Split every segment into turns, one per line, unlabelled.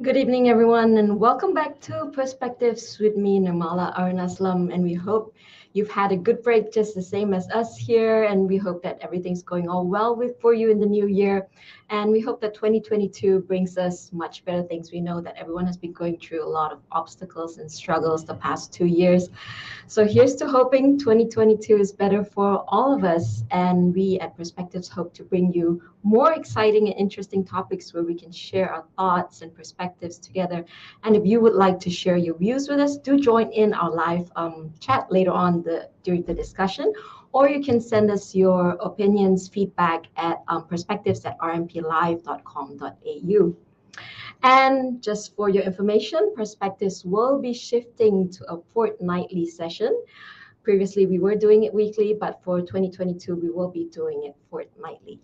Good evening, everyone, and welcome back to Perspectives with me, Nirmala Arunaslam. And we hope you've had a good break, just the same as us here. And we hope that everything's going all well for you in the new year. And we hope that 2022 brings us much better things. We know that everyone has been going through a lot of obstacles and struggles the past 2 years. So here's to hoping 2022 is better for all of us. And we at Perspectives hope to bring you more exciting and interesting topics where we can share our thoughts and perspectives together. And if you would like to share your views with us, do join in our live chat later on during the discussion. Or you can send us your opinions, feedback at perspectives@rmplive.com.au. And just for your information, Perspectives will be shifting to a fortnightly session. Previously, we were doing it weekly, but for 2022, we will be doing it fortnightly.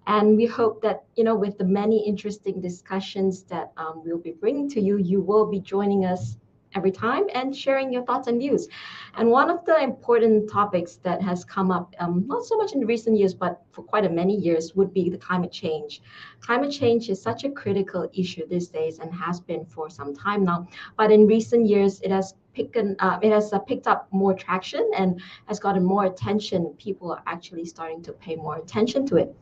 And we hope that, with the many interesting discussions that we'll be bringing to you, you will be joining us every time and sharing your thoughts and views. And one of the important topics that has come up, not so much in recent years, but for quite a many years, would be the climate change. Climate change is such a critical issue these days and has been for some time now. But in recent years, it has picked up more traction and has gotten more attention. People are actually starting to pay more attention to it.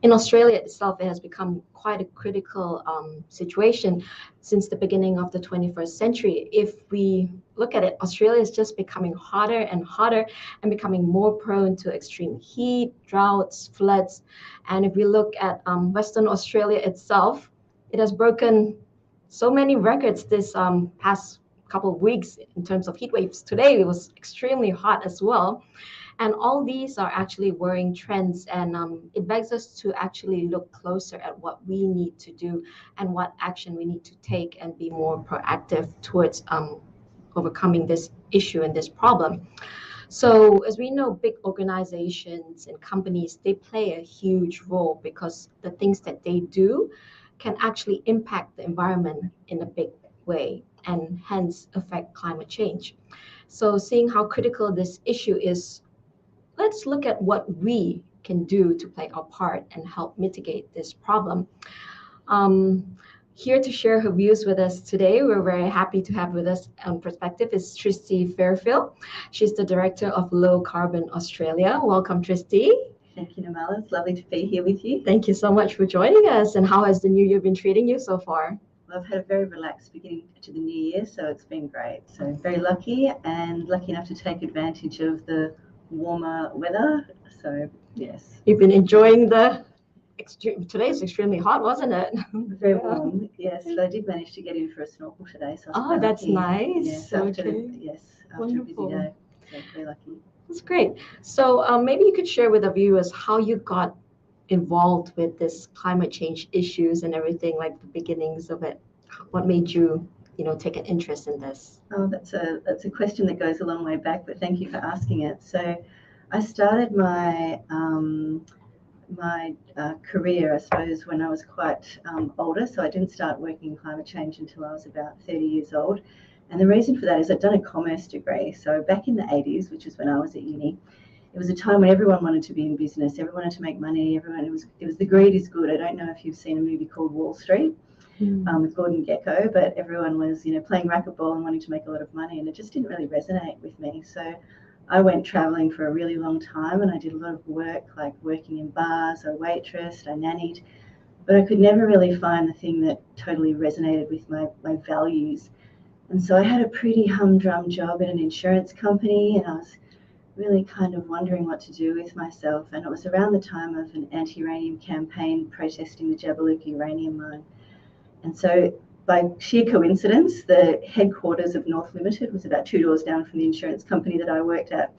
In Australia itself, it has become quite a critical situation since the beginning of the 21st century. If we look at it, Australia is just becoming hotter and hotter and becoming more prone to extreme heat, droughts, floods. And if we look at Western Australia itself, it has broken so many records this past couple of weeks in terms of heat waves. Today it was extremely hot as well. And all these are actually worrying trends, and it begs us to actually look closer at what we need to do and what action we need to take and be more proactive towards overcoming this issue and this problem. So as we know, big organizations and companies, they play a huge role because the things that they do can actually impact the environment in a big way and hence affect climate change. So seeing how critical this issue is, let's look at what we can do to play our part and help mitigate this problem. Um, Here to share her views with us today, we're very happy to have with us on Perspective is Tristy Fairfield. She's the Director of Low Carbon Australia. Welcome, Tristy.
Thank you, Nirmala. It's lovely to be here with you.
Thank you so much for joining us. And how has the new year been treating you so far?
Well, I've had a very relaxed beginning to the new year, so it's been great. So very lucky and lucky enough to take advantage of the warmer weather. So yes.
You've been enjoying the extreme. Today's extremely hot, wasn't it?
Very warm. Yes, but I did manage to get in for a snorkel today. So
oh, that's
lucky.
nice.
Yes,
okay.
after
Wonderful.
a busy day. So very lucky.
That's great. So maybe you could share with the viewers how you got involved with this climate change issues and everything, like the beginnings of it. What made you, take an interest in this?
Oh, that's a question that goes a long way back, but thank you for asking it. So I started my career, I suppose, when I was quite older. So I didn't start working in climate change until I was about 30 years old. And the reason for that is I'd done a commerce degree. So back in the 80s, which is when I was at uni, it was a time when everyone wanted to be in business. Everyone wanted to make money. It was the greed is good. I don't know if you've seen a movie called Wall Street with Gordon Gekko, but everyone was, playing racquetball and wanting to make a lot of money. And it just didn't really resonate with me. So I went traveling for a really long time and I did a lot of work, like working in bars, I waitressed, I nannied, but I could never really find the thing that totally resonated with my values. And so I had a pretty humdrum job at an insurance company and I was really kind of wondering what to do with myself. And it was around the time of an anti-uranium campaign protesting the Jabiluka uranium mine. And so by sheer coincidence, the headquarters of North Limited was about 2 doors down from the insurance company that I worked at.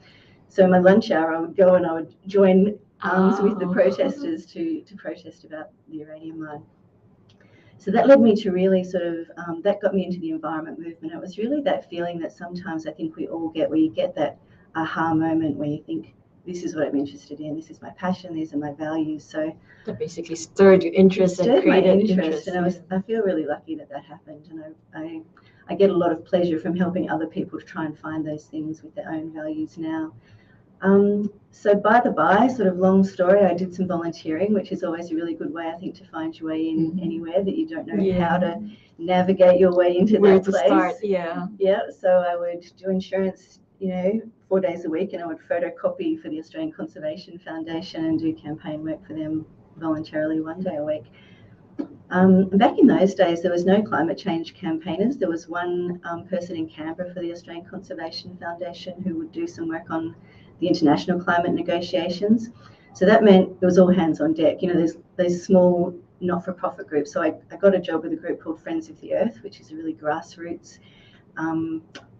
So my lunch hour, I would go and I would join arms with the protesters to protest about the uranium mine. So that led me to really that got me into the environment movement. It was really that feeling that sometimes I think we all get, where you get that aha moment where you think, this is what I'm interested in, this is my passion, these are my values. So
that basically stirred your interest and created interest.
And I feel really lucky that happened. And I get a lot of pleasure from helping other people to try and find those things with their own values now. So by the by, sort of long story, I did some volunteering, which is always a really good way, I think, to find your way in anywhere that you don't know how to navigate your way into
Where
that
to
place.
start, yeah.
Yeah, so I would do insurance, 4 days a week, and I would photocopy for the Australian Conservation Foundation and do campaign work for them voluntarily 1 day a week. Back in those days, there was no climate change campaigners. There was one person in Canberra for the Australian Conservation Foundation who would do some work on the international climate negotiations. So that meant it was all hands on deck. There's these small not-for-profit groups. So I got a job with a group called Friends of the Earth, which is a really grassroots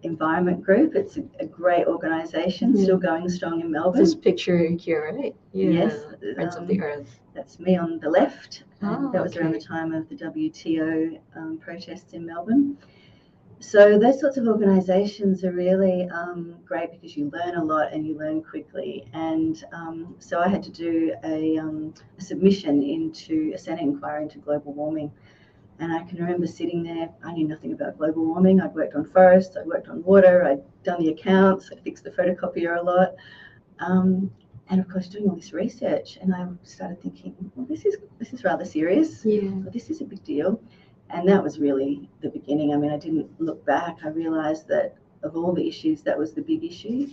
environment group. It's a great organisation, still going strong in Melbourne.
This picture here, right? Yeah.
Yes.
Friends of the Earth.
That's me on the left. And that was
okay.
around the time of the WTO protests in Melbourne. So those sorts of organisations are really great because you learn a lot and you learn quickly. And so I had to do a submission into a Senate inquiry into global warming. And I can remember sitting there. I knew nothing about global warming. I'd worked on forests, I'd worked on water, I'd done the accounts, I'd fixed the photocopier a lot. And of course, doing all this research, and I started thinking, well, this is rather serious.
Yeah.
This is a big deal. And that was really the beginning. I mean, I didn't look back. I realised that of all the issues, that was the big issue.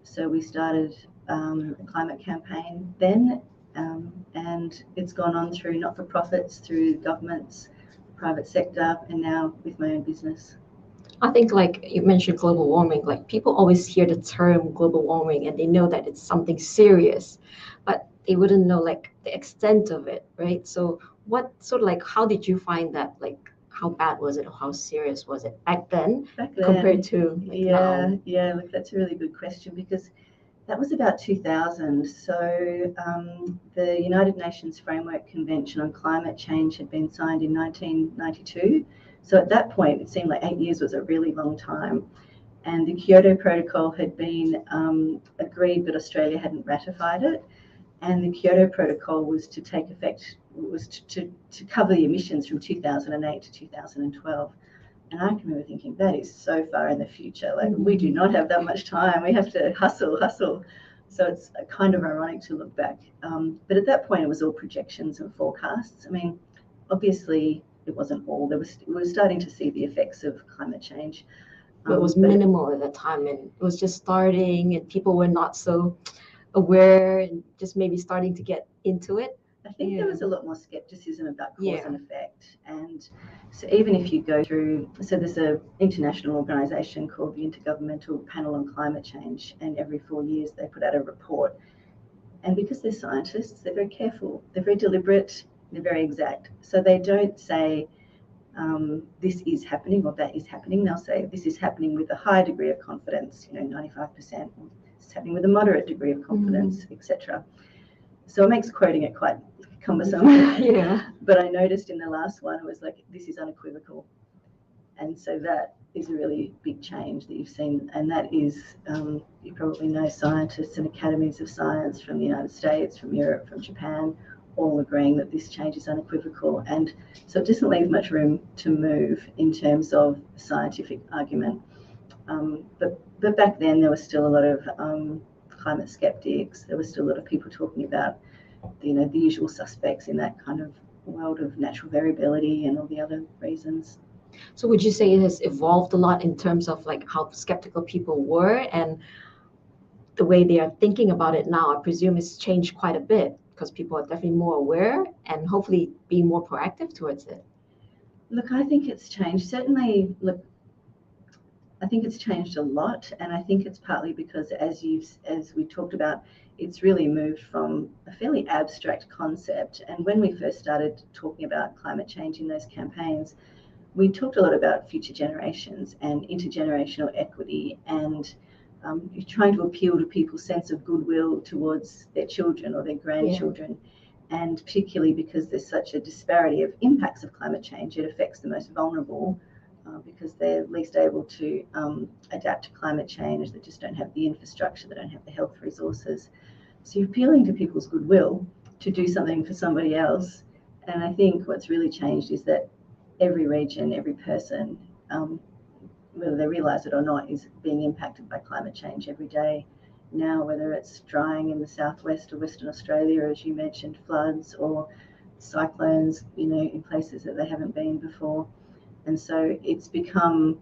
So we started a climate campaign then, and it's gone on through not-for-profits, through governments, private sector, and now with my own business.
I think, like you mentioned, global warming, like people always hear the term global warming and they know that it's something serious, but they wouldn't know like the extent of it, right? So what sort of like, how did you find that, like how bad was it or how serious was it back then compared to like now?
Yeah, look, that's a really good question because that was about 2000. So the United Nations Framework Convention on Climate Change had been signed in 1992. So at that point, it seemed like 8 years was a really long time. And the Kyoto Protocol had been agreed, but Australia hadn't ratified it. And the Kyoto Protocol was to take effect, was to cover the emissions from 2008 to 2012. And I can remember thinking, that is so far in the future. Like, we do not have that much time. We have to hustle. So it's kind of ironic to look back. But at that point, it was all projections and forecasts. I mean, obviously, it wasn't all. We were starting to see the effects of climate change.
But it was minimal at the time, and it was just starting, and people were not so aware and just maybe starting to get into it.
I think there was a lot more skepticism about cause and effect. And so even if you go through, so there's an international organisation called the Intergovernmental Panel on Climate Change, and every 4 years they put out a report. And because they're scientists, they're very careful, they're very deliberate, they're very exact. So they don't say this is happening or that is happening. They'll say this is happening with a high degree of confidence, 95%. It's happening with a moderate degree of confidence, etc. So it makes quoting it quite cumbersome. But I noticed in the last one, it was like, this is unequivocal. And so that is a really big change that you've seen. And that is, you probably know scientists and academies of science from the United States, from Europe, from Japan, all agreeing that this change is unequivocal. And so it doesn't leave much room to move in terms of scientific argument. But back then, there was still a lot of climate skeptics. There was still a lot of people talking about, the usual suspects in that kind of world of natural variability and all the other reasons.
So would you say it has evolved a lot in terms of like how skeptical people were and the way they are thinking about it now? I presume it's changed quite a bit because people are definitely more aware and hopefully being more proactive towards it.
Look, I think it's changed. Certainly, look, I think it's changed a lot, and I think it's partly because, as we talked about, it's really moved from a fairly abstract concept. And when we first started talking about climate change in those campaigns, we talked a lot about future generations and intergenerational equity, and you're trying to appeal to people's sense of goodwill towards their children or their grandchildren. And particularly because there's such a disparity of impacts of climate change, it affects the most vulnerable because they're least able to adapt to climate change. They just don't have the infrastructure, they don't have the health resources. So you're appealing to people's goodwill to do something for somebody else. And I think what's really changed is that every region, every person, whether they realise it or not, is being impacted by climate change every day. now, whether it's drying in the southwest or Western Australia, as you mentioned, floods or cyclones, in places that they haven't been before. And so it's become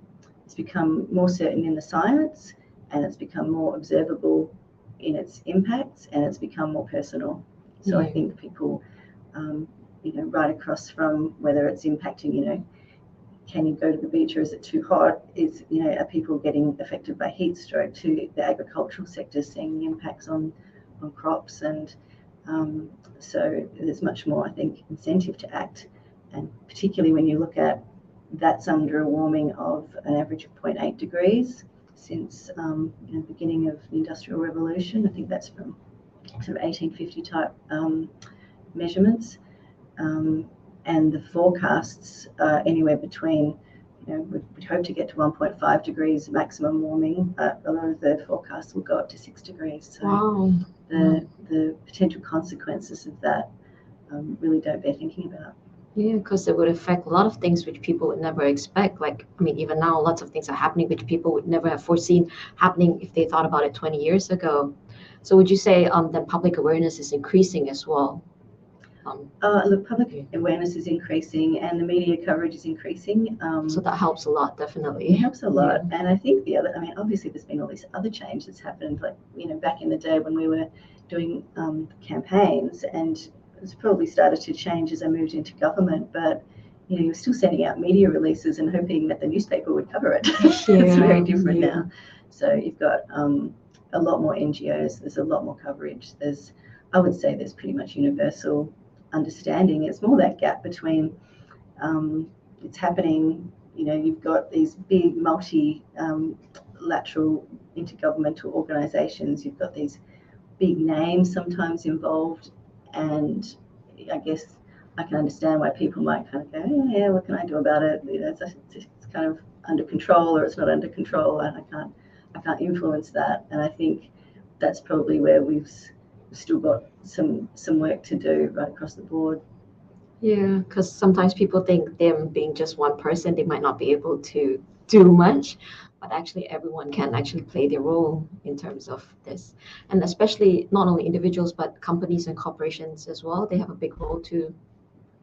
more certain in the science, and it's become more observable in its impacts, and it's become more personal. So I think people, right across from whether it's impacting, can you go to the beach or is it too hot? Are people getting affected by heat stroke, to the agricultural sector seeing the impacts on crops, and so there's much more, I think, incentive to act, and particularly when you look at that's under a warming of an average of 0.8 degrees since the beginning of the Industrial Revolution. I think that's from sort of 1850 type measurements, and the forecasts are anywhere between, we'd hope to get to 1.5 degrees maximum warming, but a lot of the forecasts will go up to 6 degrees. So
Wow.
the potential consequences of that really don't bear thinking about.
Yeah, because it would affect a lot of things which people would never expect. Like, I mean, even now, lots of things are happening which people would never have foreseen happening if they thought about it 20 years ago. So would you say that public awareness is increasing as well?
Look, public awareness is increasing and the media coverage is increasing.
So that helps a lot, definitely.
It helps a lot. Yeah. And I think obviously there's been all this other change that's happened, like, back in the day when we were doing campaigns, and it's probably started to change as I moved into government, but you're still sending out media releases and hoping that the newspaper would cover it. It's very different now. So you've got a lot more NGOs, there's a lot more coverage. I would say there's pretty much universal understanding. It's more that gap between it's happening, you've got these big multilateral intergovernmental organizations, you've got these big names sometimes involved, and I guess I can understand why people might kind of go, oh, yeah, what can I do about it? It's kind of under control, or it's not under control, and I can't influence that. And I think that's probably where we've still got some work to do right across the board.
Yeah, because sometimes people think them being just one person, they might not be able to do much, but actually everyone can actually play their role in terms of this. And especially not only individuals, but companies and corporations as well. They have a big role to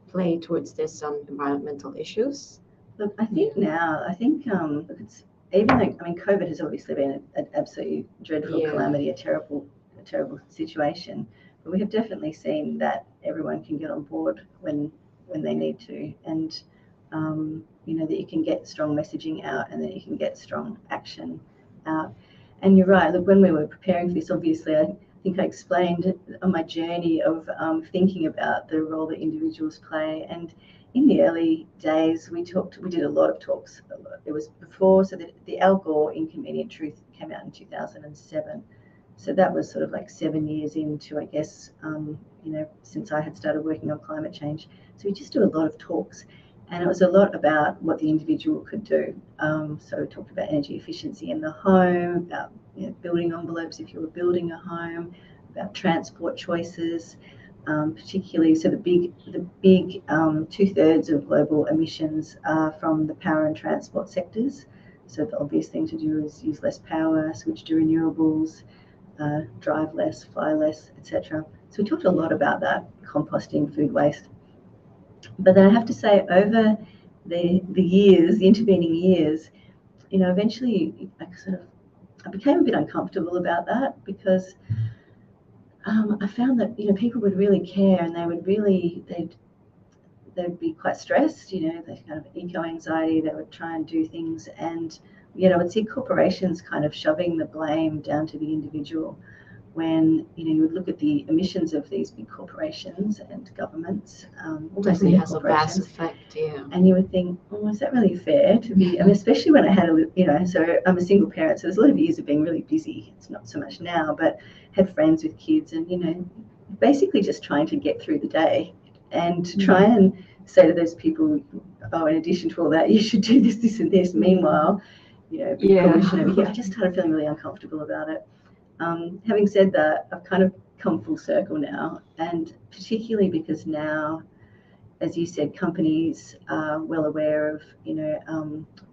play towards this environmental issues.
Look, I think now, it's, even though, COVID has obviously been an absolutely dreadful calamity, a terrible situation, but we have definitely seen that everyone can get on board when they need to, and that you can get strong messaging out and that you can get strong action out. And you're right, look, when we were preparing for this, obviously I think I explained on my journey of thinking about the role that individuals play. And in the early days, we did a lot of talks. It was before, so the Al Gore Inconvenient Truth came out in 2007. So that was sort of like 7 years into, I guess, since I had started working on climate change. So we just do a lot of talks, and it was a lot about what the individual could do. So we talked about energy efficiency in the home, about building envelopes if you were building a home, about transport choices, particularly. So the big 2/3 of global emissions are from the power and transport sectors. So the obvious thing to do is use less power, switch to renewables, drive less, fly less, etc. So we talked a lot about that, composting, food waste. But then I have to say, over the intervening years, eventually I became a bit uncomfortable about that, because I found that people would really care, and they'd be quite stressed. They kind of eco anxiety. They would try and do things, and I would see corporations kind of shoving the blame down to the individual, when you would look at the emissions of these big corporations and governments.
Definitely has a vast effect, yeah.
And you would think, oh, is that really fair to be? Especially when I had so I'm a single parent, so there's a lot of years of being really busy. It's not so much now, but had friends with kids, and basically just trying to get through the day, and try and say to those people, oh, in addition to all that, you should do this, this, and this. Meanwhile, pollution over here. I just started feeling really uncomfortable about it. Having said that, I've kind of come full circle now, and particularly because now as you said, companies are well aware of,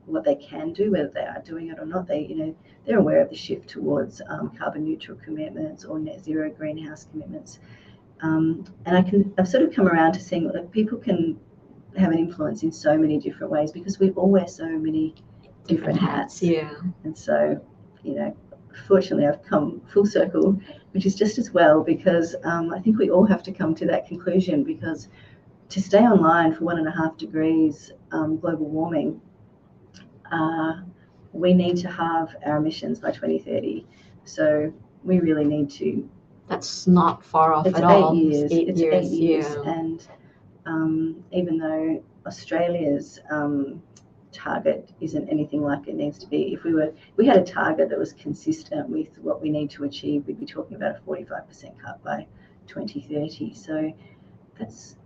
what they can do, whether they are doing it or not. They're aware of the shift towards carbon neutral commitments or net zero greenhouse commitments. And I've sort of come around to seeing that people can have an influence in so many different ways because we all wear so many different hats.
Yeah.
And so, fortunately, I've come full circle, which is just as well, because I think we all have to come to that conclusion, because to stay online for 1.5 degrees global warming, we need to halve our emissions by 2030. So we really need to.
That's not far off
It's
at all.
8 years.
It's 8 years. Yeah.
And even though Australia's target isn't anything like it needs to be, if we had a target that was consistent with what we need to achieve, we'd be talking about a 45% cut by 2030. So that's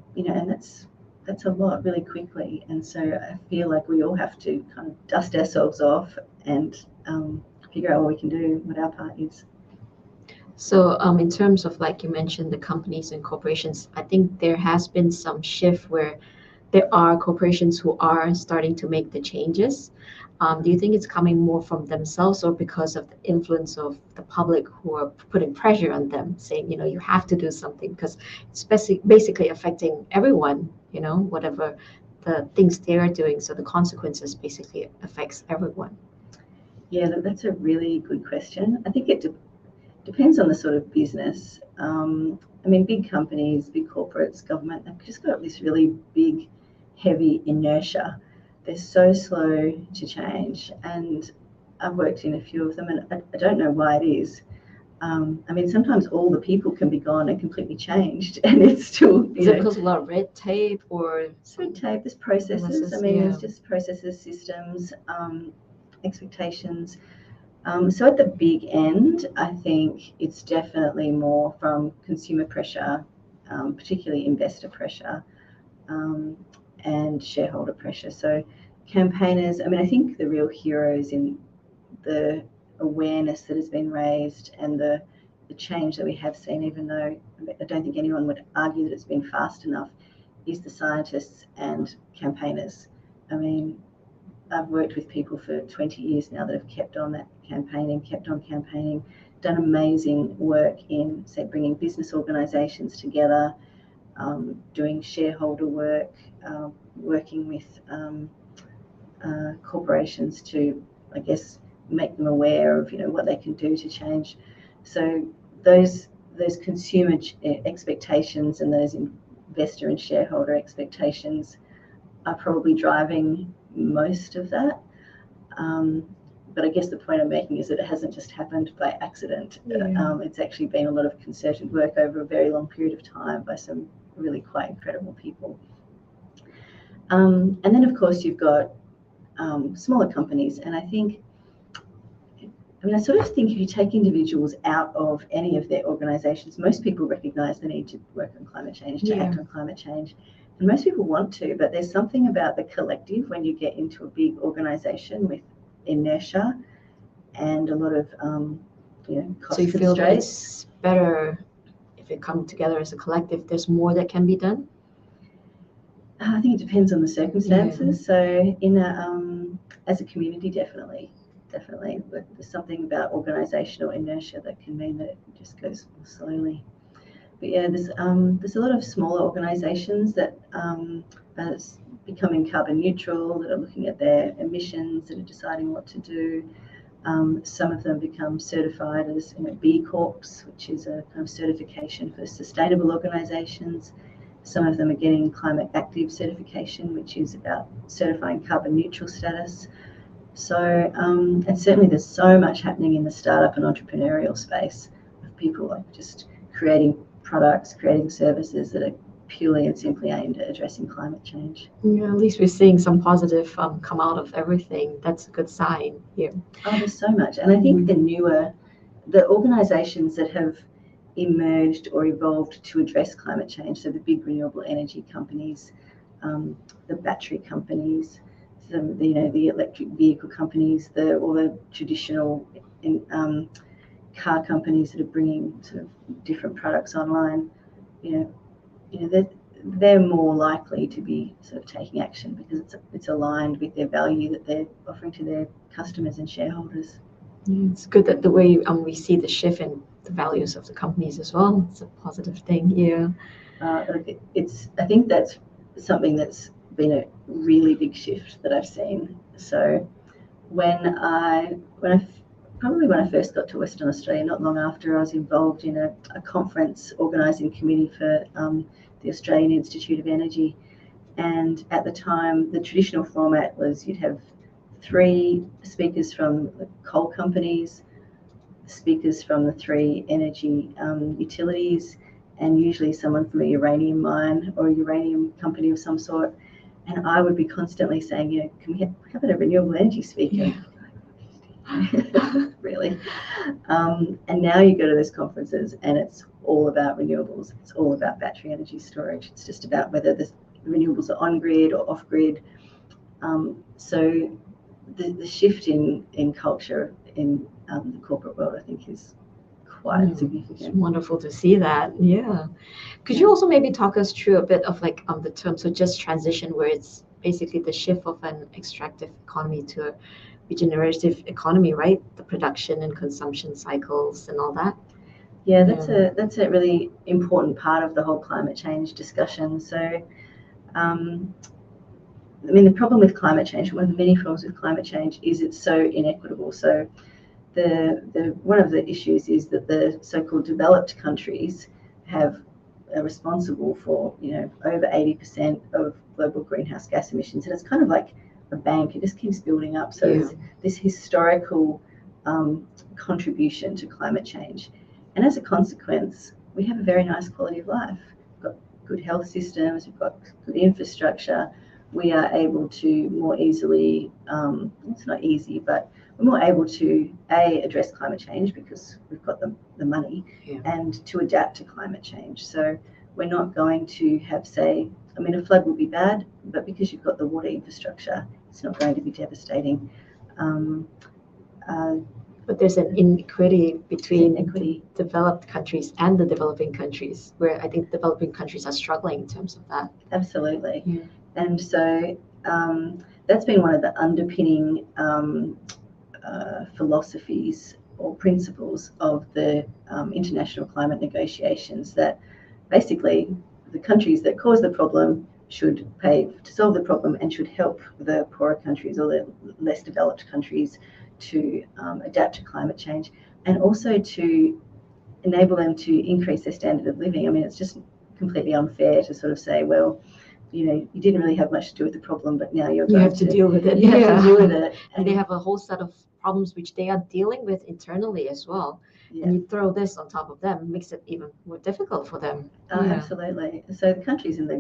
that's a lot really quickly. And so I feel like we all have to kind of dust ourselves off and figure out what we can do, what our part is.
So in terms of, like you mentioned, the companies and corporations, I think there has been some shift where there are corporations who are starting to make the changes. Do you think it's coming more from themselves or because of the influence of the public who are putting pressure on them, saying, you have to do something because it's basically affecting everyone, whatever the things they are doing. So the consequences basically affects everyone.
Yeah, that's a really good question. I think it depends on the sort of business. Big companies, big corporates, government, they've just got this really big, heavy inertia. They're so slow to change. And I've worked in a few of them, and I don't know why it is. Sometimes all the people can be gone and completely changed, and it's still.
Is it because a lot of red tape or?
Red tape, there's processes. There's just processes, systems, expectations. So at the big end, I think it's definitely more from consumer pressure, particularly investor pressure, and shareholder pressure. So campaigners, I think the real heroes in the awareness that has been raised and the change that we have seen, even though I don't think anyone would argue that it's been fast enough, is the scientists and campaigners. I've worked with people for 20 years now that have kept on campaigning, done amazing work in, say, bringing business organisations together, doing shareholder work, working with corporations to, I guess, make them aware of what they can do to change. So those consumer expectations and those investor and shareholder expectations are probably driving most of that. But I guess the point I'm making is that it hasn't just happened by accident.
Yeah.
It's actually been a lot of concerted work over a very long period of time by some really quite incredible people. And then, of course, you've got smaller companies. And I sort of think if you take individuals out of any of their organisations, most people recognise the need to work on climate change, to act on climate change. And most people want to, but there's something about the collective when you get into a big organisation with inertia and a lot of cost
So you feel that
constraints.
it's better if you come together as a collective, there's more that can be done?
I think it depends on the circumstances. Yeah. So as a community, definitely. But there's something about organisational inertia that can mean that it just goes more slowly. But yeah, there's a lot of smaller organisations that are becoming carbon neutral, that are looking at their emissions, that are deciding what to do. Some of them become certified as B Corps, which is a kind of certification for sustainable organisations. Some of them are getting climate active certification, which is about certifying carbon neutral status. So, and certainly there's so much happening in the startup and entrepreneurial space of people like just creating products, creating services that are purely and simply aimed at addressing climate change.
Yeah, at least we're seeing some positive come out of everything. That's a good sign here.
Oh, there's so much. And I think the organisations that have emerged or evolved to address climate change, so the big renewable energy companies, the battery companies, the electric vehicle companies, all the traditional car companies that are bringing sort of different products online, they're more likely to be sort of taking action because it's aligned with their value that they're offering to their customers and shareholders.
It's good that the way we see the shift in the values of the companies as well. It's a positive thing. Yeah.
I think that's something that's been a really big shift that I've seen. So when I first got to Western Australia, not long after, I was involved in a conference organising committee for the Australian Institute of Energy. And at the time, the traditional format was you'd have 3 speakers from the coal companies, speakers from the 3 energy utilities, and usually someone from a uranium mine or a uranium company of some sort. And I would be constantly saying, can we have a renewable energy speaker?
Yeah.
Really? And now you go to those conferences and it's all about renewables. It's all about battery energy storage. It's just about whether the renewables are on grid or off grid. So the shift in culture in the corporate world, I think, is quite significant.
It's wonderful to see that. Yeah. Could you also maybe talk us through a bit of like the terms of just transition, where it's basically the shift of an extractive economy to a regenerative economy, right? The production and consumption cycles and all that.
Yeah, that's a really important part of the whole climate change discussion. So, the problem with climate change, one of the many problems with climate change, is it's so inequitable. So, one of the issues is that the so-called developed countries are responsible for over 80% of global greenhouse gas emissions, and it's kind of like a bank. It just keeps building up. So there's this historical contribution to climate change, and as a consequence, we have a very nice quality of life. We've got good health systems. We've got good infrastructure. We are able to more easily, it's not easy, but we're more able to address climate change because we've got the money, and to adapt to climate change. So we're not going to have, say, a flood will be bad, but because you've got the water infrastructure, it's not going to be devastating.
But there's an inequity between developed countries and the developing countries, where I think developing countries are struggling in terms of that.
Absolutely. Yeah. And so that's been one of the underpinning philosophies or principles of the international climate negotiations, that basically the countries that cause the problem should pay to solve the problem and should help the poorer countries or the less developed countries to adapt to climate change, and also to enable them to increase their standard of living. It's just completely unfair to sort of say, well, you didn't really have much to do with the problem, but now you
have to deal with it.
You have to deal with it.
And they have a whole set of problems which they are dealing with internally as well. Yeah. And you throw this on top of them, makes it even more difficult for them.
Absolutely. So the countries in the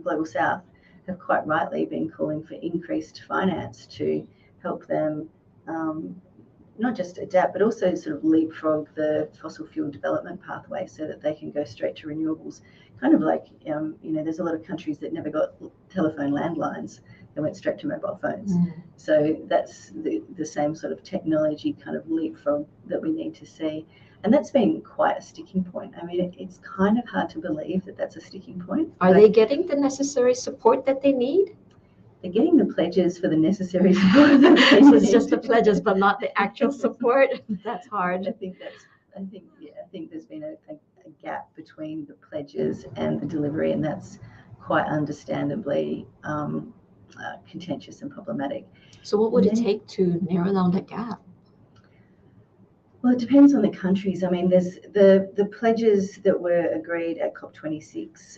global south have quite rightly been calling for increased finance to help them not just adapt, but also sort of leapfrog the fossil fuel development pathway so that they can go straight to renewables. Kind of like, there's a lot of countries that never got telephone landlines. They went straight to mobile phones. So that's the same sort of technology kind of leapfrog that we need to see. And that's been quite a sticking point. It's kind of hard to believe that that's a sticking point.
Are they getting the necessary support that they need?
They're getting the pledges for the necessary support.
So it's just the pledges, but not the actual support. That's hard.
I think there's been a gap between the pledges and the delivery, and that's quite understandably contentious and problematic.
So what would it take to narrow down that gap?
Well, it depends on the countries. There's the pledges that were agreed at COP26.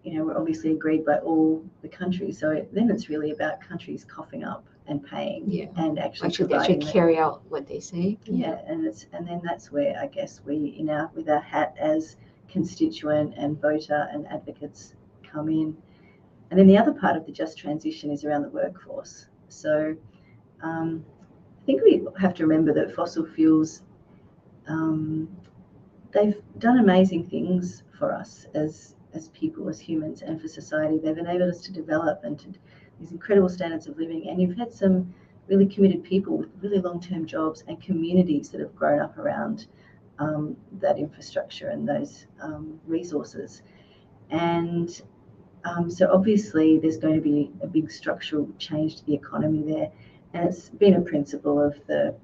Were obviously agreed by all the countries. So then it's really about countries coughing up and paying, and actually
carry out what they say.
And then that's where I guess we, with our hat as constituent and voter and advocates, come in. And then the other part of the just transition is around the workforce. So I think we have to remember that fossil fuels, they've done amazing things for us as people, as humans, and for society. They've enabled us to develop and to these incredible standards of living. And you've had some really committed people with really long-term jobs and communities that have grown up around that infrastructure and those resources. And so obviously there's going to be a big structural change to the economy there. And it's been a principle of the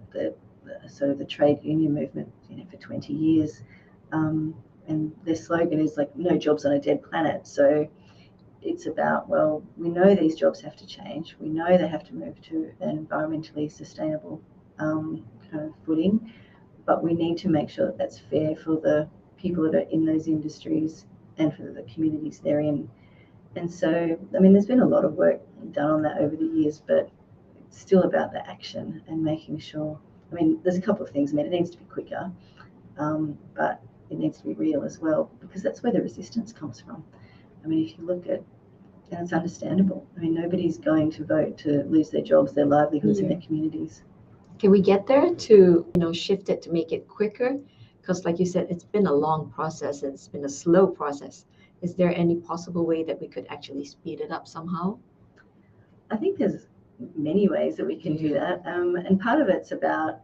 sort of the trade union movement, for 20 years. And their slogan is like, no jobs on a dead planet. So it's about, well, we know these jobs have to change. We know they have to move to an environmentally sustainable kind of footing, but we need to make sure that that's fair for the people that are in those industries and for the communities they're in. And so, I mean, there's been a lot of work done on that over the years, but it's still about the action and making sure. I mean, there's a couple of things. I mean, it needs to be quicker, but it needs to be real as well, because that's where the resistance comes from. I mean, if you look at, and it's understandable. I mean, nobody's going to vote to lose their jobs, their livelihoods, and their communities.
Can we get there to, shift it to make it quicker? Because like you said, it's been a long process and it's been a slow process. Is there any possible way that we could actually speed it up somehow?
I think there's many ways that we can do that. And part of it's about,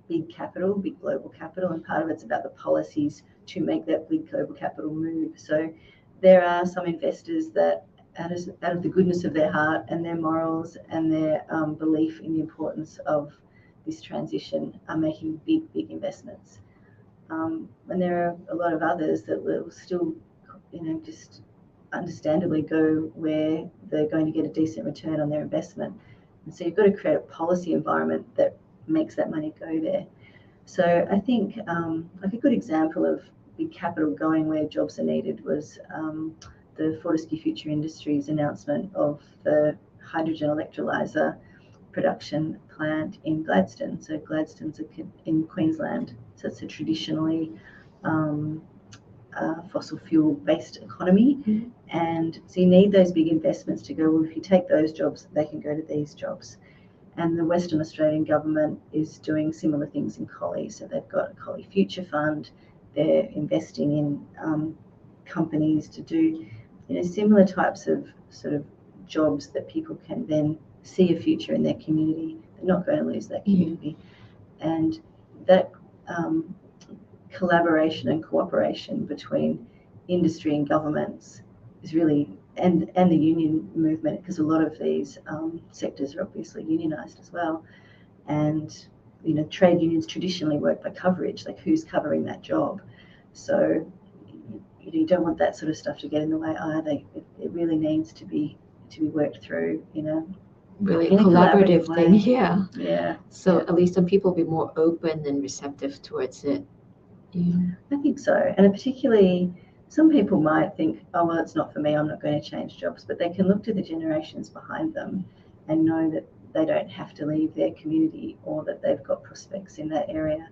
big capital, big global capital, and part of it's about the policies to make that big global capital move. So there are some investors that, out of the goodness of their heart and their morals and their belief in the importance of this transition, are making big investments. And there are a lot of others that will still, just understandably go where they're going to get a decent return on their investment. And so you've got to create a policy environment that makes that money go there. So I think like a good example of big capital going where jobs are needed was the Fortescue Future Industries announcement of the hydrogen electrolyser production plant in Gladstone. So Gladstone's in Queensland. So it's a traditionally fossil fuel based economy. Mm-hmm. And so you need those big investments to go, well, if you take those jobs, they can go to these jobs. And the Western Australian government is doing similar things in Collie. So they've got a Collie Future Fund. They're investing in companies to do similar types of sort of jobs that people can then see a future in their community. They're not going to lose that community. Mm-hmm. And that collaboration and cooperation between industry and governments is really, and the union movement, because a lot of these sectors are obviously unionised as well. And trade unions traditionally work by coverage, like who's covering that job. So you don't want that sort of stuff to get in the way either. It really needs to be worked through,
really a collaborative thing.
Yeah.
So at least some people will be more open and receptive towards it.
Yeah. I think so. And particularly, some people might think, oh, well, it's not for me, I'm not going to change jobs. But they can look to the generations behind them and know that they don't have to leave their community, or that they've got prospects in that area.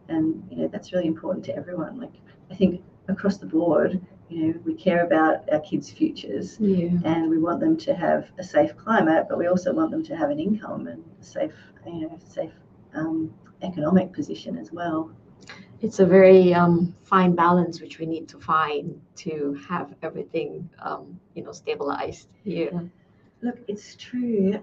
And, that's really important to everyone. Like, I think across the board, we care about our kids' futures, and we want them to have a safe climate, but we also want them to have an income and a safe economic position as well.
It's a very fine balance which we need to find to have everything, stabilized here.
Look, it's true,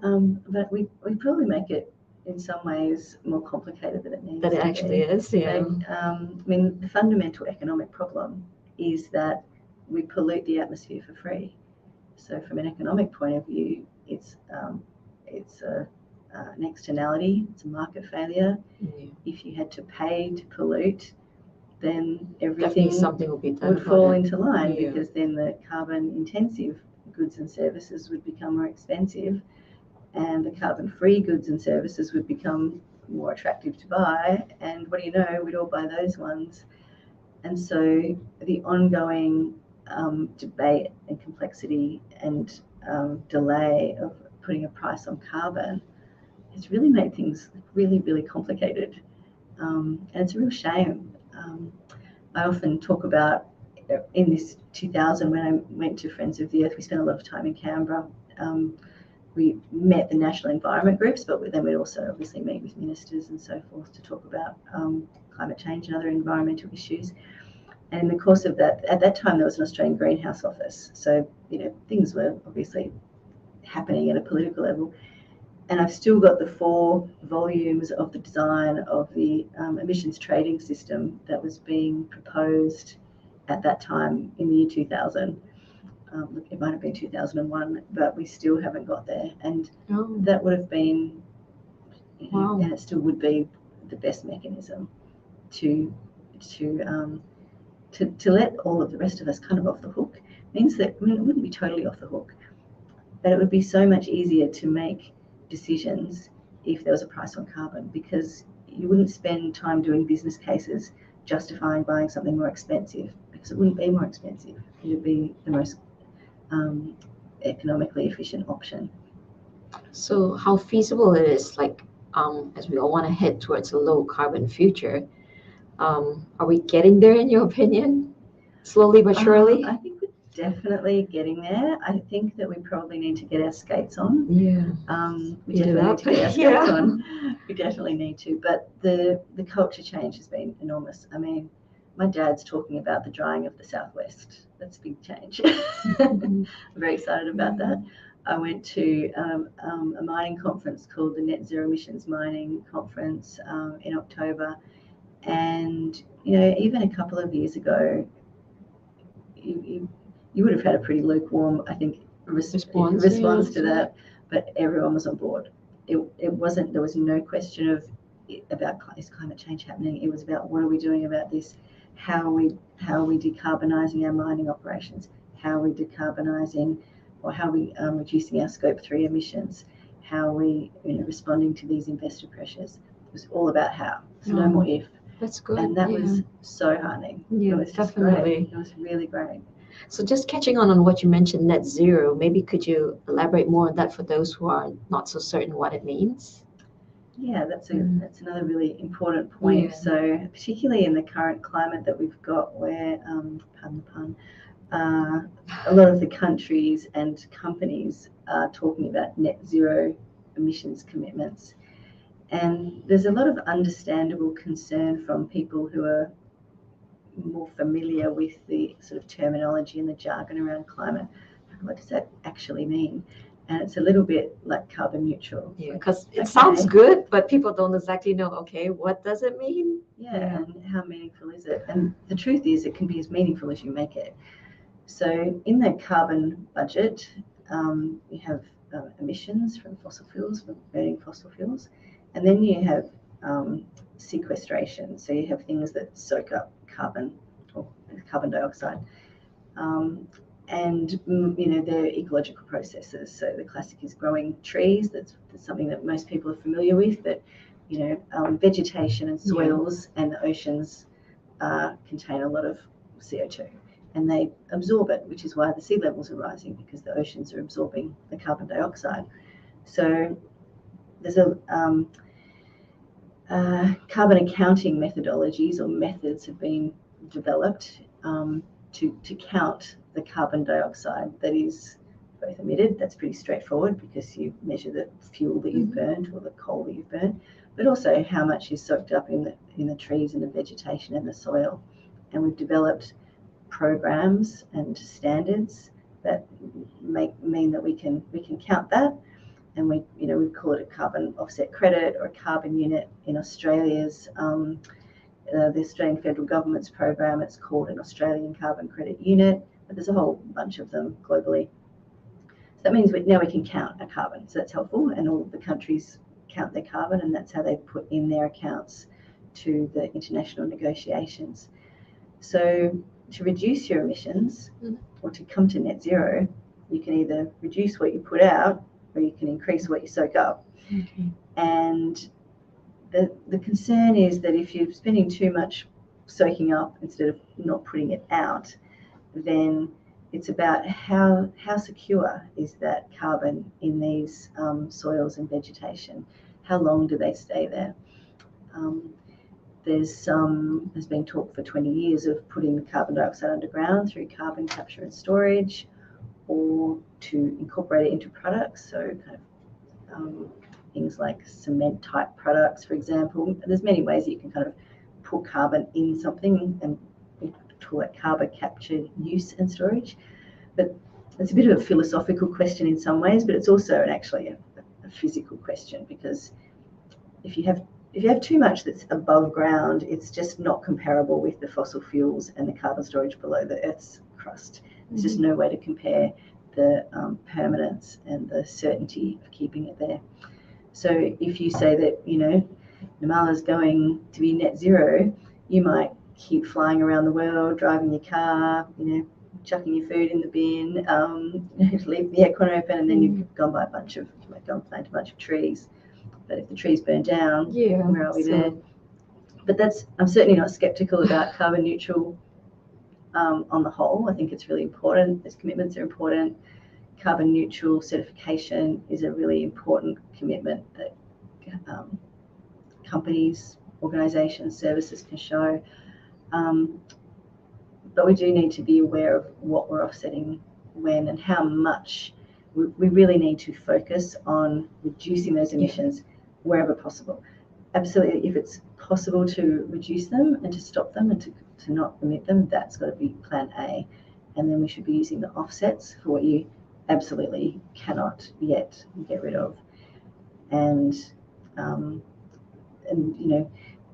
but we probably make it in some ways more complicated than it needs to be.
That it actually is, yeah.
Like, I mean, the fundamental economic problem is that we pollute the atmosphere for free. So from an economic point of view, it's an externality, it's a market failure. Mm-hmm. If you had to pay to pollute, then everything would fall into line, because then the carbon intensive goods and services would become more expensive, and the carbon free goods and services would become more attractive to buy. And what do you know, we'd all buy those ones. And so the ongoing debate and complexity and delay of putting a price on carbon has really made things really, really complicated. And it's a real shame. I often talk about, in this 2000, when I went to Friends of the Earth, we spent a lot of time in Canberra. We met the national environment groups, but then we'd also obviously meet with ministers and so forth to talk about climate change and other environmental issues. And in the course of that, at that time, there was an Australian Greenhouse Office. So, things were obviously happening at a political level. And I've still got the 4 volumes of the design of the emissions trading system that was being proposed at that time in the year 2000. Look, it might have been 2001, but we still haven't got there. And that would have been, and it still would be, the best mechanism to let all of the rest of us kind of off the hook. Means that, I mean, it wouldn't be totally off the hook, but it would be so much easier to make decisions if there was a price on carbon, because you wouldn't spend time doing business cases justifying buying something more expensive, because it wouldn't be more expensive. It would be the most economically efficient option.
So how feasible it is, like, as we all want to head towards a low carbon future, are we getting there in your opinion? Slowly but surely?
I think we're definitely getting there. I think that we probably need to get our skates on.
Yeah.
We definitely need to get our skates on. We definitely need to. But the culture change has been enormous. I mean, my dad's talking about the drying of the Southwest. That's a big change. I'm very excited about that. I went to a mining conference called the Net Zero Emissions Mining Conference in October. And, even a couple of years ago, you would have had a pretty lukewarm, I think, response to that, but everyone was on board. It wasn't, there was no question about is climate change happening. It was about, what are we doing about this? How are we decarbonising our mining operations? How are we decarbonising, or how are we reducing our scope 3 emissions? How are we responding to these investor pressures? It was all about how. There's no more if.
That's good.
And that was so heartening.
Yeah,
it was
definitely.
Great. It was really great.
So just catching on what you mentioned, net zero, maybe could you elaborate more on that for those who are not so certain what it means?
Yeah, that's another really important point. Yeah. So particularly in the current climate that we've got, where, pardon the pun, a lot of the countries and companies are talking about net zero emissions commitments. And there's a lot of understandable concern from people who are more familiar with the sort of terminology and the jargon around climate. What does that actually mean? And it's a little bit like carbon neutral.
Yeah, because it sounds good, but people don't exactly know, okay, what does it mean?
Yeah, and how meaningful is it? And the truth is, it can be as meaningful as you make it. So in the carbon budget, you have emissions from fossil fuels, from burning fossil fuels. And then you have sequestration. So you have things that soak up carbon, or carbon dioxide. And they're ecological processes. So the classic is growing trees. That's something that most people are familiar with. But vegetation and soils and the oceans contain a lot of CO2, and they absorb it, which is why the sea levels are rising, because the oceans are absorbing the carbon dioxide. So there's carbon accounting methodologies or methods have been developed to count the carbon dioxide that is both emitted. That's pretty straightforward, because you measure the fuel that you've burned, or the coal that you've burned, but also how much is soaked up in the trees and the vegetation and the soil. And we've developed programs and standards that mean that we can count that. And we call it a carbon offset credit or a carbon unit. In Australia's, the Australian federal government's program, it's called an Australian carbon credit unit, but there's a whole bunch of them globally. So that means now we can count our carbon. So that's helpful, and all of the countries count their carbon, and that's how they put in their accounts to the international negotiations. So to reduce your emissions, or to come to net zero, you can either reduce what you put out, or you can increase what you soak up.
Okay.
And the concern is that if you're spending too much soaking up instead of not putting it out, then it's about how secure is that carbon in these soils and vegetation. How long do they stay there? There's been talk for 20 years of putting the carbon dioxide underground through carbon capture and storage, or to incorporate it into products. So kind of things like cement type products, for example. There's many ways that you can kind of put carbon in something, and we call it carbon capture, use and storage. But it's a bit of a philosophical question in some ways, but it's also actually a physical question, because if you have if you have too much that's above ground, it's just not comparable with the fossil fuels and the carbon storage below the Earth's crust. There's just no way to compare the permanence and the certainty of keeping it there. So if you say that, Nirmala is going to be net zero, you might keep flying around the world, driving your car, chucking your food in the bin, leave the aircon open, and then you've gone by you might go and plant a bunch of trees. But if the trees burn down, where are we there? But I'm certainly not skeptical about carbon neutral on the whole. I think it's really important. Those commitments are important. Carbon neutral certification is a really important commitment that companies, organisations, services can show. But we do need to be aware of what we're offsetting when and how much. We really need to focus on reducing those emissions wherever possible. Absolutely, if it's possible to reduce them and to stop them and to not emit them, that's got to be plan A. And then we should be using the offsets for what you absolutely cannot yet get rid of. And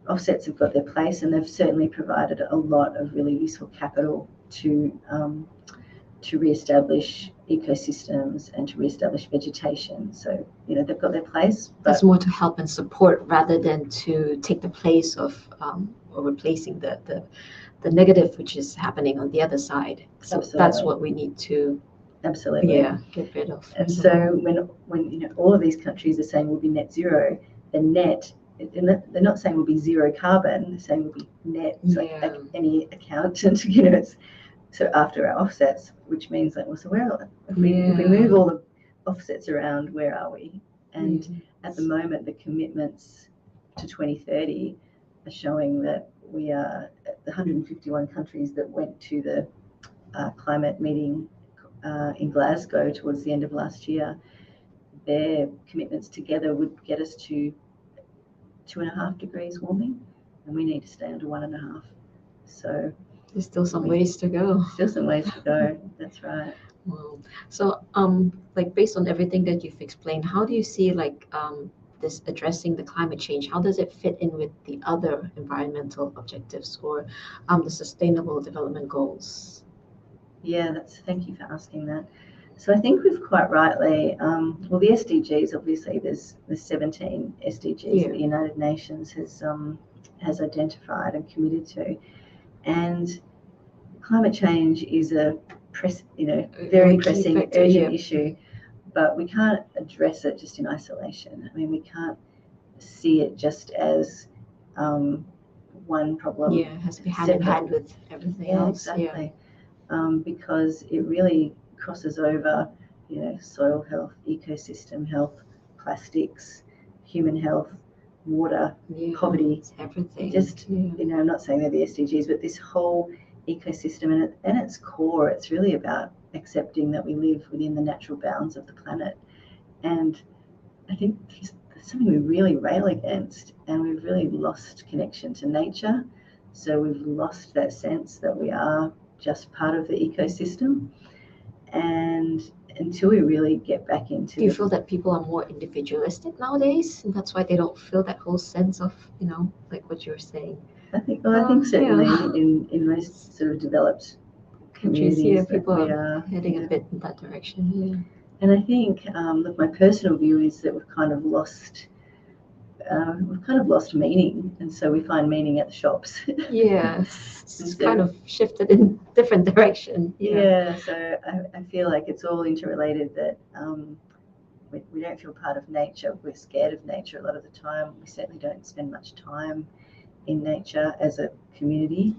offsets have got their place, and they've certainly provided a lot of really useful capital to re-establish ecosystems and to re-establish vegetation. So, they've got their place. But
that's more to help and support rather than to take the place of or replacing the negative which is happening on the other side. So that's what we need to get rid of.
And so when all of these countries are saying we'll be net zero, the net, they're not saying we'll be zero carbon, they're saying we'll be net. It's like any accountant, so after our offsets, which means if we move all the offsets around, where are we? And at the moment, the commitments to 2030 are showing that we are the 151 countries that went to the climate meeting in Glasgow towards the end of last year. Their commitments together would get us to 2.5 degrees warming, and we need to stay under 1.5. So
there's still some ways to go.
That's right.
Wow. So, based on everything that you've explained, how do you see this addressing the climate change? How does it fit in with the other environmental objectives or the Sustainable Development Goals?
Yeah, thank you for asking that. So I think we've quite rightly, the SDGs, obviously there's 17 SDGs that the United Nations has identified and committed to, and climate change is a very pressing, urgent issue, but we can't address it just in isolation. I mean, we can't see it just as one problem.
Yeah, it has to be hand in hand with everything else.
Exactly. Because it really crosses over, soil health, ecosystem health, plastics, human health, water, poverty,
everything.
I'm not saying they're the SDGs, but this whole ecosystem, and at its core, it's really about accepting that we live within the natural bounds of the planet. And I think that's something we really rail against, and we've really lost connection to nature. So we've lost that sense that we are just part of the ecosystem. And until we really get back into...
Do you feel that people are more individualistic nowadays? And that's why they don't feel that whole sense of, like what you were saying?
I think certainly in most sort of developed communities,
people are heading a bit in that direction. Yeah.
And I think, my personal view is that we've kind of lost meaning, and so we find meaning at the shops.
Yeah, it's kind of shifted in different direction.
So I feel like it's all interrelated, that we don't feel part of nature. We're scared of nature a lot of the time. We certainly don't spend much time in nature as a community.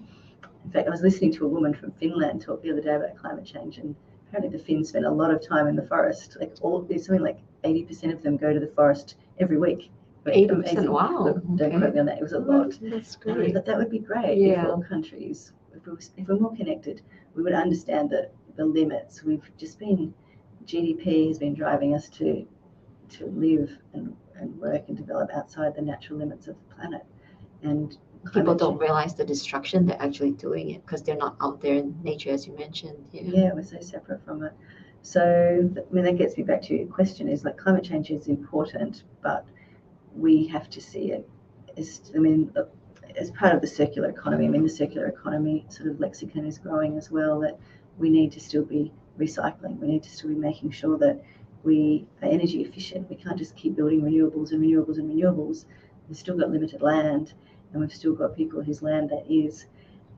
In fact, I was listening to a woman from Finland talk the other day about climate change, and apparently the Finns spend a lot of time in the forest. There's something like 80% of them go to the forest every week.
80%, wow.
Don't quote me on that. It was a lot.
That's great.
But that would be great if all countries, if we're more connected, we would understand the limits. GDP has been driving us to live and work and develop outside the natural limits of the planet. And
people don't realize the destruction they're actually doing it because they're not out there in nature, as you mentioned.
We're so separate from it. So, that gets me back to your question, is climate change is important, but we have to see it as part of the circular economy, the circular economy sort of lexicon is growing as well, that we need to still be recycling. We need to still be making sure that we are energy efficient. We can't just keep building renewables and renewables and renewables. We've still got limited land, and we've still got people whose land that is,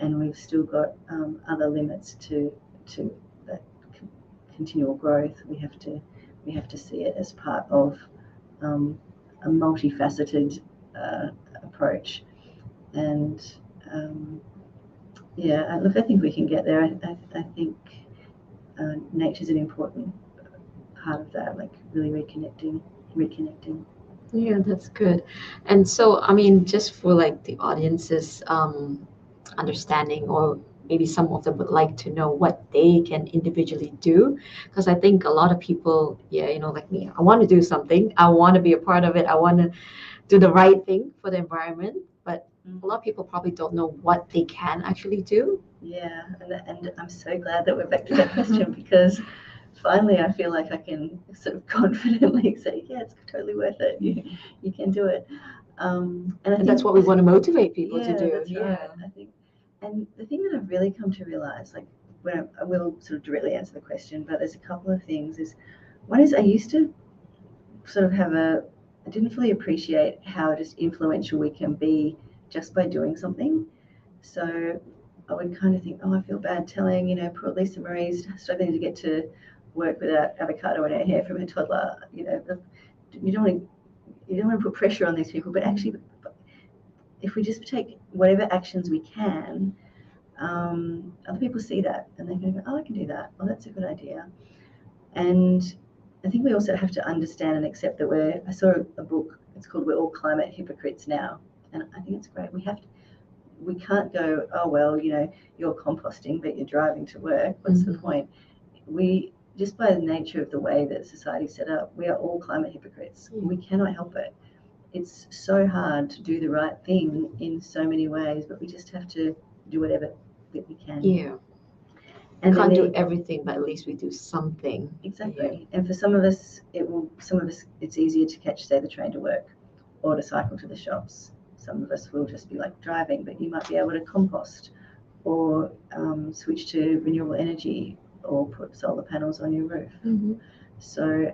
and we've still got other limits to that continual growth. We have to see it as part of a multifaceted approach. And look, I think we can get there. I think nature's an important part of that, like really reconnecting.
Yeah, that's good. And so, I mean, just for like the audience's understanding, or maybe some of them would like to know what they can individually do, because I think a lot of people, like me, I want to do something, I want to be a part of it, I want to do the right thing for the environment, but a lot of people probably don't know what they can actually do.
Yeah, and I'm so glad that we're back to that question, because finally I feel like I can sort of confidently say, yeah, it's totally worth it. You can do it.
And that's what we want to motivate people to do.
That's right. I think, and the thing that I've really come to realize, like, when I will sort of directly answer the question, but there's a couple of things. One is I used to sort of I didn't fully appreciate how just influential we can be just by doing something. So I would kind of think, oh, I feel bad telling, poor Lisa Marie's struggling to get to work without avocado in her hair from her toddler. You don't want to put pressure on these people, but actually, if we just take whatever actions we can, other people see that and they're going to go, oh, I can do that. Oh, that's a good idea. And I think we also have to understand and accept that I saw a book, it's called We're All Climate Hypocrites Now. And I think it's great. We can't go, oh, well, you're composting, but you're driving to work. What's the point? Just by the nature of the way that society's set up, we are all climate hypocrites. We cannot help it. It's so hard to do the right thing in so many ways, but we just have to do whatever that we can.
Yeah. And can't do everything, but at least we do something.
Exactly. Yeah. And for some of us, it's easier to catch, say, the train to work or to cycle to the shops. Some of us will just be like driving, but you might be able to compost or switch to renewable energy or put solar panels on your roof.
Mm-hmm.
So,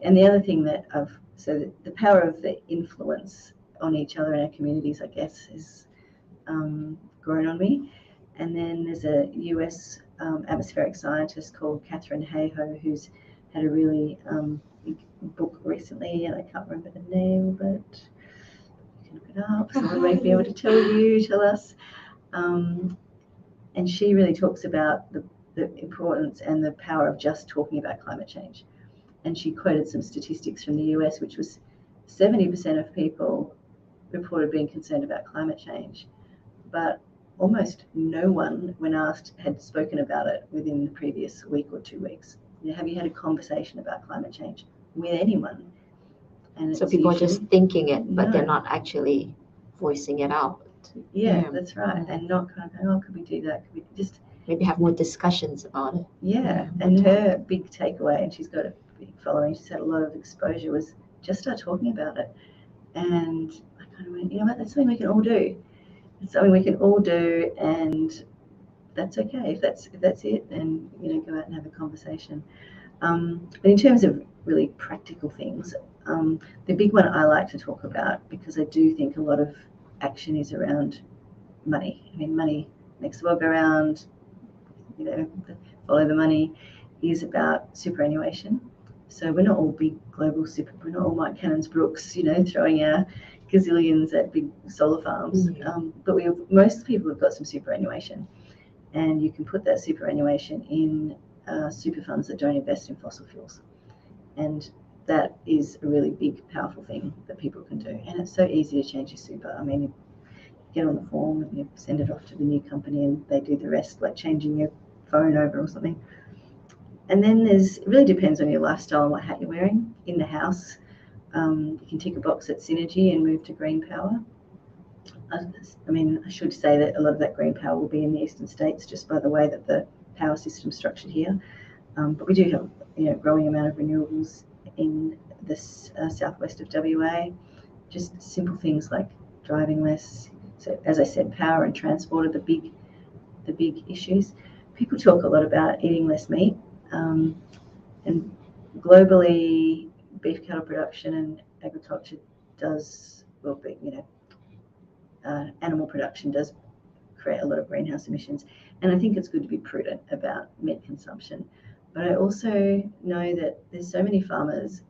and the other thing so the power of the influence on each other in our communities, I guess, has grown on me. And then there's a US atmospheric scientist called Catherine Hayhoe, who's had a really big book recently, and I can't remember the name, but you can look it up. Someone may be able to tell us. And she really talks about the importance and the power of just talking about climate change. And she quoted some statistics from the US, which was 70% of people reported being concerned about climate change, but almost no one, when asked, had spoken about it within the previous week or 2 weeks. Have you had a conversation about climate change with anyone?
And so people are just thinking it, but they're not actually voicing it out.
Yeah, that's right. And not kind of going, oh, could we do that? Could we just
maybe have more discussions about it?
Yeah. And her big takeaway, and she's got a big following, she's had a lot of exposure, was just start talking about it. And I kind of went, you know what, that's something we can all do. It's something we can all do, and that's okay. If that's it, then go out and have a conversation. But in terms of really practical things, the big one I like to talk about, because I do think a lot of action is around money. Money makes the world go round. Follow the money, is about superannuation. So we're not all big global we're not all Mike Cannon's Brooks, throwing our gazillions at big solar farms. But most people have got some superannuation, and you can put that superannuation in super funds that don't invest in fossil fuels. And that is a really big, powerful thing that people can do. And it's so easy to change your super. You get on the form and you send it off to the new company, and they do the rest, like changing your phone over or something. And then it really depends on your lifestyle and what hat you're wearing. In the house, you can tick a box at Synergy and move to green power. I should say that a lot of that green power will be in the eastern states, just by the way that the power system's structured here. But we do have a growing amount of renewables in the southwest of WA. Just simple things like driving less. So as I said, power and transport are the big issues. People talk a lot about eating less meat, and globally, beef cattle production and agriculture does, well, animal production does create a lot of greenhouse emissions. And I think it's good to be prudent about meat consumption. But I also know that there's so many farmers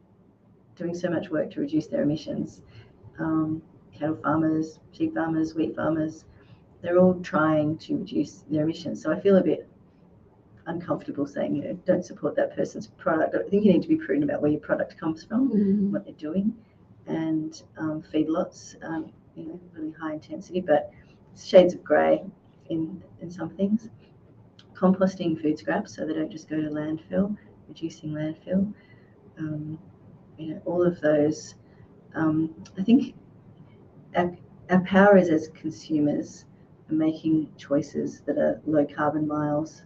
doing so much work to reduce their emissions. Cattle farmers, sheep farmers, wheat farmers, they're all trying to reduce their emissions. So I feel a bit uncomfortable saying, don't support that person's product. I think you need to be prudent about where your product comes from, what they're doing, and feedlots, really high intensity, but shades of grey in some things. Composting food scraps so they don't just go to landfill, reducing landfill. All of those. I think our power is as consumers making choices that are low carbon miles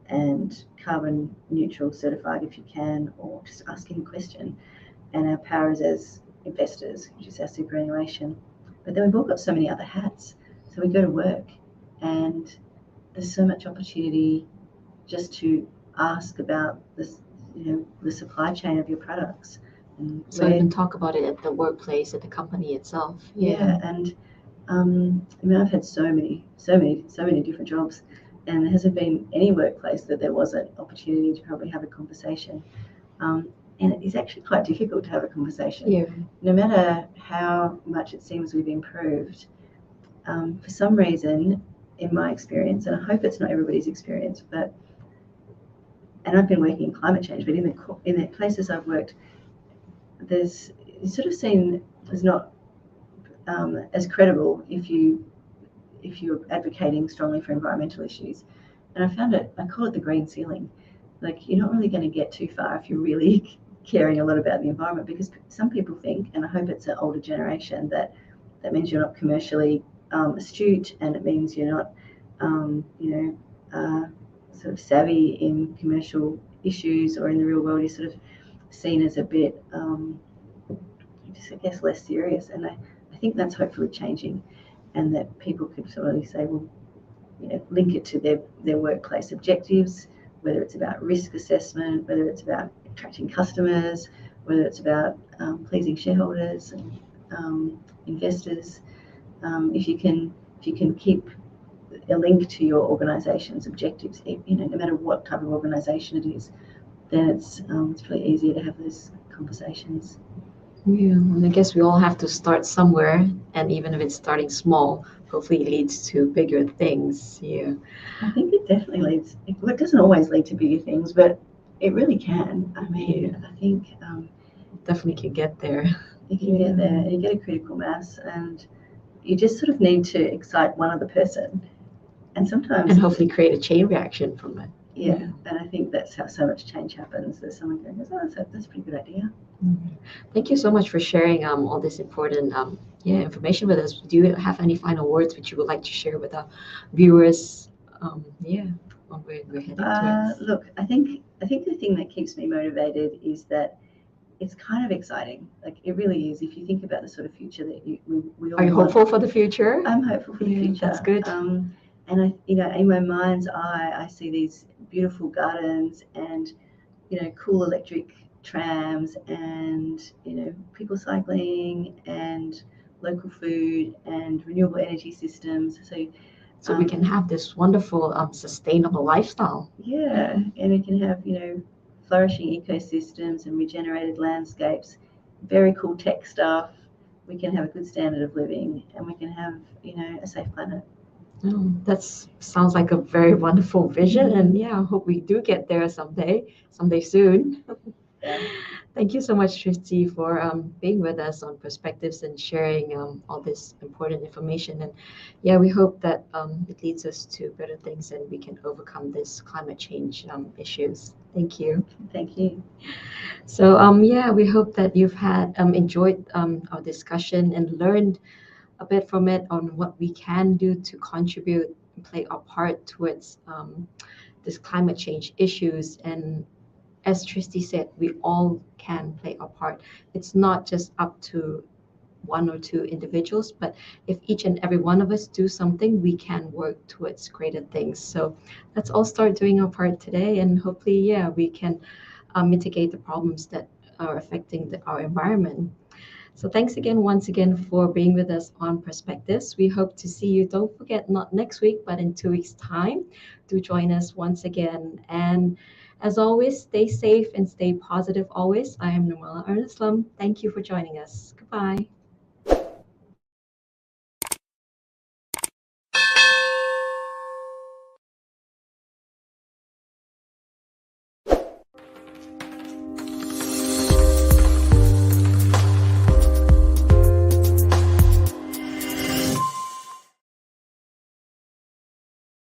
and carbon neutral certified if you can, or just asking a question. And our power is as investors, which is our superannuation. But then we've all got so many other hats. So we go to work and there's so much opportunity just to ask about this, the supply chain of your products. And
so you can talk about it at the workplace, at the company itself.
Yeah, and I've had so many different jobs, and there hasn't been any workplace that there wasn't opportunity to probably have a conversation. And it is actually quite difficult to have a conversation.
Yeah.
No matter how much it seems we've improved, for some reason, in my experience, and I hope it's not everybody's experience, and I've been working in climate change, but in the places I've worked, it's sort of seen as not as credible if you're advocating strongly for environmental issues. And I call it the green ceiling. Like, you're not really going to get too far if you're really caring a lot about the environment, because some people think, and I hope it's an older generation, that means you're not commercially astute, and it means you're not sort of savvy in commercial issues, or in the real world you're sort of seen as a bit just, I guess, less serious. And I think that's hopefully changing, and that people could sort of say, well, link it to their workplace objectives, whether it's about risk assessment, whether it's about attracting customers, whether it's about pleasing shareholders and investors. If you can keep a link to your organisation's objectives, no matter what type of organisation it is, then it's really easier to have those conversations.
Yeah, and I guess we all have to start somewhere, and even if it's starting small, hopefully it leads to bigger things. Yeah,
I think it definitely leads. It doesn't always lead to bigger things, but it really can. I mean, I think
definitely can get there.
You can get there. You get a critical mass, and you just sort of need to excite one other person, and sometimes
hopefully create a chain reaction from it.
Yeah, and I think that's how so much change happens. There's someone goes, oh, that's a pretty good idea.
Thank you so much for sharing all this important information with us. Do you have any final words which you would like to share with our viewers? On where we're heading towards?
Look, I think the thing that keeps me motivated is that it's kind of exciting. Like, it really is. If you think about the sort of future that we all
Are you hopeful for the future?
I'm hopeful for the future.
That's good.
And I, in my mind's eye, I see these beautiful gardens and, cool electric trams and, people cycling and local food and renewable energy systems.
So we can have this wonderful, sustainable lifestyle.
Yeah, and we can have, flourishing ecosystems and regenerated landscapes, very cool tech stuff. We can have a good standard of living, and we can have, a safe planet.
Oh, that sounds like a very wonderful vision, and I hope we do get there someday soon.
Yeah.
Thank you so much, Tristy, for being with us on Perspectives and sharing all this important information. And we hope that it leads us to better things and we can overcome this climate change issues. Thank you.
Thank you.
So we hope that you've enjoyed our discussion and learned a bit from it on what we can do to contribute and play our part towards this climate change issues. And as Tristy said, we all can play our part. It's not just up to one or two individuals, but if each and every one of us do something, we can work towards greater things. So let's all start doing our part today, and hopefully, yeah, we can mitigate the problems that are affecting our environment. So thanks again, once again, for being with us on Perspectives. We hope to see you. Don't forget, not next week, but in 2 weeks' time. Do join us once again. And as always, stay safe and stay positive always. I am Nirmala Arnaslam. Thank you for joining us. Goodbye.